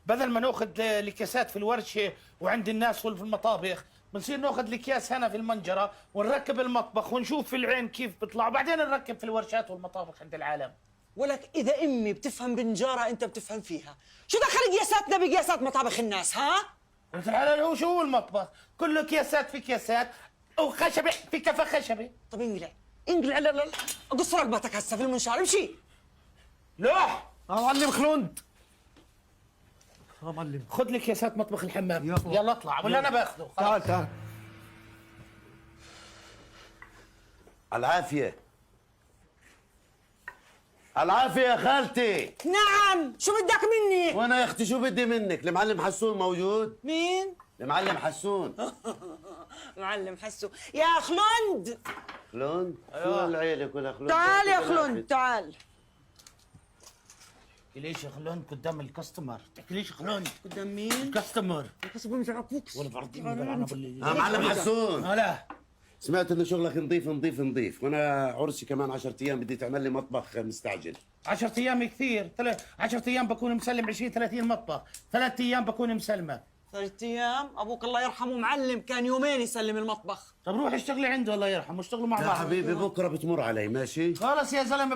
بدل ما ناخذ الاكياسات في الورشه وعند الناس في المطابخ، بنصير ناخذ الاكياس هنا في المنجره ونركب المطبخ ونشوف في العين كيف بيطلع، وبعدين نركب في الورشات والمطابخ عند العالم. ولك اذا امي بتفهم بنجاره انت بتفهم فيها، شو دخل قياساتنا بقياسات مطابخ الناس ها؟ تعال، هو شو هو المطبخ؟ كله اكياسات في اكياسات وخشبه في كفه خشبه. طب انقلع انقلع، لا لا لا، قص رقبتك هسه في المنشار، امشي. لوح معلم خلود. معلم خذ لك اكياسات مطبخ الحمام. يلا. يلا اطلع ولا انا باخذه. تعال تعال. العافية. العافية يا خالتي. نعم، شو بدك مني؟ وانا يا اختي شو بدي منك؟ المعلم حسون موجود؟ مين؟ المعلم حسون. معلم حسو. يا خلود خلون؟ شو العيلة كلها خلون؟ تعال يا خلود تعال. ليش يا خلون قدام الكاستمر؟ تحكي ليش خلون؟ قدام مين؟ الكاستمر. الكسب بمزعقوك. ولا بعرضين معلم حسون، لا سمعت انه شغلك نظيف نظيف نظيف، وانا عرسي كمان 10 ايام بدي تعمل لي مطبخ مستعجل. 10 ايام كثير، 10 ايام بكون مسلم 20 30 مطبخ، 3 ايام بكون مسلمه. 3 ايام؟ ابوك الله يرحمه معلم كان يومين يسلم المطبخ. طب روح اشتغلي عنده الله يرحمه، اشتغلوا مع يا بعض. حبيبي بكره بتمر علي ماشي؟ خلص يا زلمه.